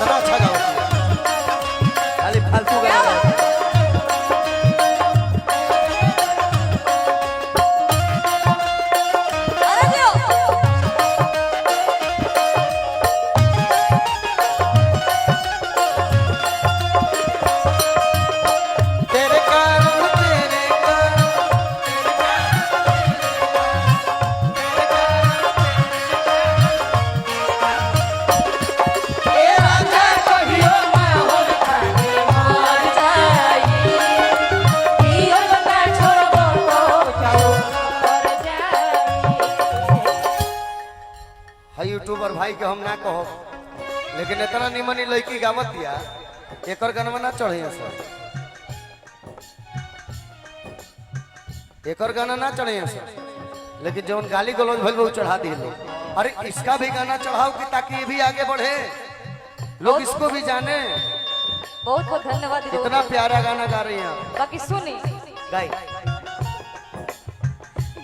कितना अच्छा गाओ खाली फालतू गाना यूट्यूबर भाई के हम ना कहो लेकिन इतना निमन लड़की गावत दिया एक गाना ना चढ़े सर एक गाना ना चढ़े सर लेकिन जो गाली गलौज भल वो चढ़ा दिए अरे इसका भी गाना चढ़ाओ कि ताकि ये भी आगे बढ़े लोग इसको भी जाने। बहुत बहुत धन्यवाद। इतना प्यारा गाना गा रही हैं बाकी सुनी गाई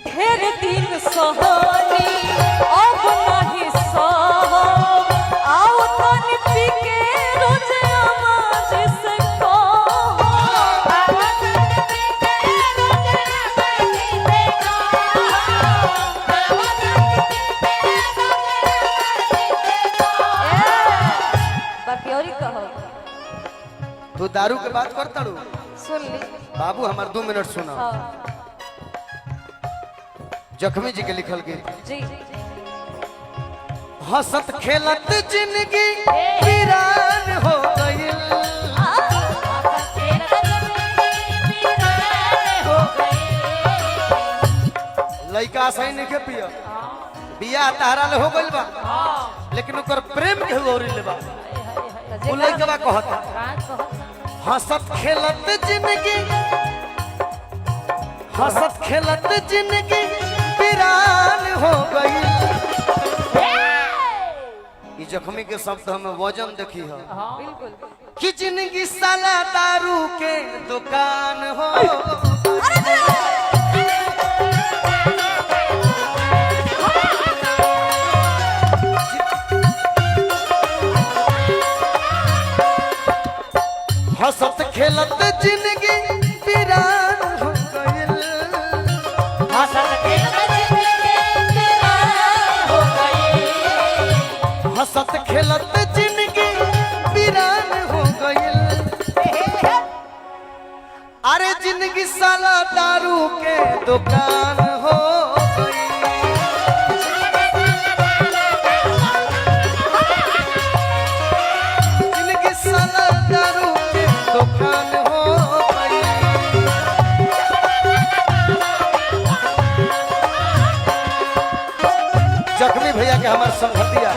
ढेर दिन सहानी अब नहीं सहो आओ तन पी के रोज आवाज से कहो आओ तन पी के रोज आवाज से कहो आओ तन पी के रोज आवाज से कहो बाकी और ही कहो तू दारू के बात करता रू सुन ली बाबू हमार 2 मिनट सुना। जख्मी जी के लिखल गीत जी हंसत खेलत जिंदगी वीरान हो गई लइका सही नहीं के पिया बिया तारा ले हो गइल बा लेकिन ओकर प्रेम के होरी ले बा उ लइका कहता हंसत खेलत जिंदगी हंसत खेलत जिंदगी वीरान हो गई। ये जख्मी के शब्द हमें वजन देखी है बिल्कुल कि जिंदगी साला दारू के दुकान हो हंसत खेलत जिंदगी वीरान हो गई हंसत हंसत खेलत जिंदगी वीरान हो गई। अरे जिंदगी साला दारू के दुकान हो गई जिंदगी साला दारू के दुकान हो गई। जख्मी भैया के हमारे संगतिया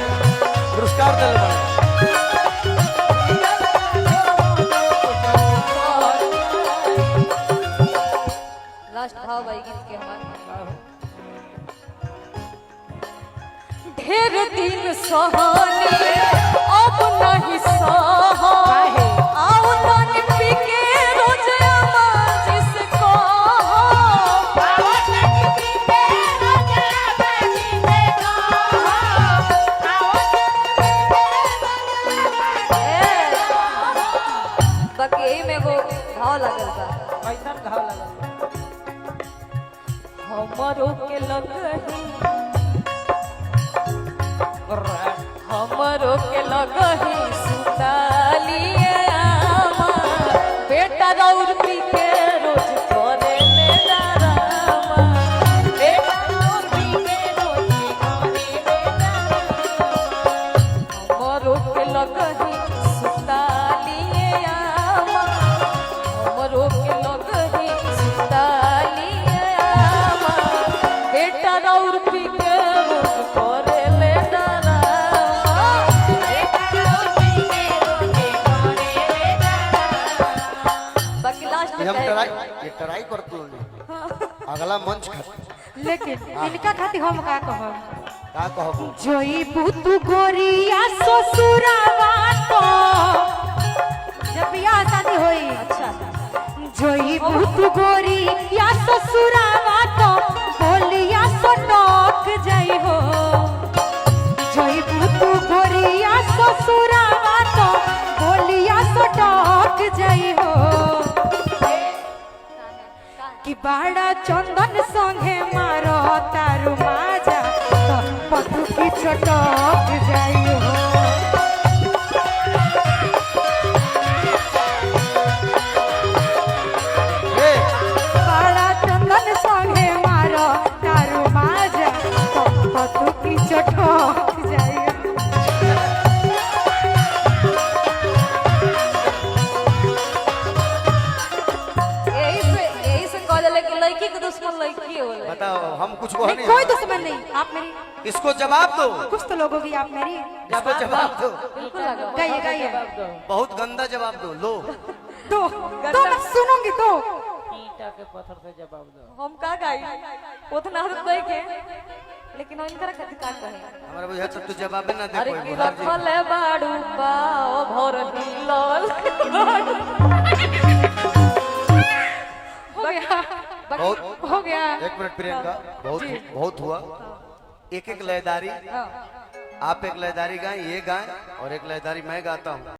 पुरस्कार दिल लास्ट भाव भाई गीत के हमारे ढेर दिन सहानी अब नहीं सहो आओ तन पी के रोज आवाज से कहो आओ तन पी के रोज आवाज से कहो आओ बाकी में वो भाव लगल बा कैसन घाव लगल हमरो के लगही हमरो के लगही सुतालिए आमा बेटा रौर पी के रोज करे ले डरामा बेटा रौर पी के रोज करे ले डरामा हमरो के लगही सुतालिए आमा हमरो के लगही सुतालिए आमा बेटा रौर पी के रोज करे ले ये ट्राई करते अगला मंच खातिर लेकिन इनका खातिर हम का कहबू जोई बुतु गोरिया ससुरावा तो जब बियाह शादी होई अच्छा जोई बुतु गोरिया ससुरावा तो बोलिया सटक जाई हो जोई बुतु गोरिया ससुरावा तो बाड़ा चंदन संगे मारो तारू माजा तो पतु की चटक जाई हो ए, बाड़ा चंदन संगे मारो तारू माजा तो पतु की चटक जाई हो यही से कह दिले कि लड़की के दुश्मन लड़की होला। बताओ हम कुछ कह नहीं, नहीं। कोई दुश्मन नहीं, आप मेरी इसको जवाब दो, कुछ तो लोगों की आप मेरी इसको जवाब दो। बिल्कुल लगा। गाइए गाइए बहुत गंदा जवाब दो। लो तो मैं सुनूंगी तो ईटा के पत्थर से जवाब दो। हम का गाई उतना आदत नहीं के, लेकिन इनकर खातिर का कहे। हमारा बुझा तो तू जवाब ना दे अरे कोई की बुढ़ा जी। रखले बाड़ू पाओ भर दिलल हो गया बहुत हो गया 1 मिनट प्रियंका, बहुत बहुत हुआ। एक एक लयदारी, आप एक लयदारी गाएं, ये गाएं, और एक लयदारी मैं गाता हूँ।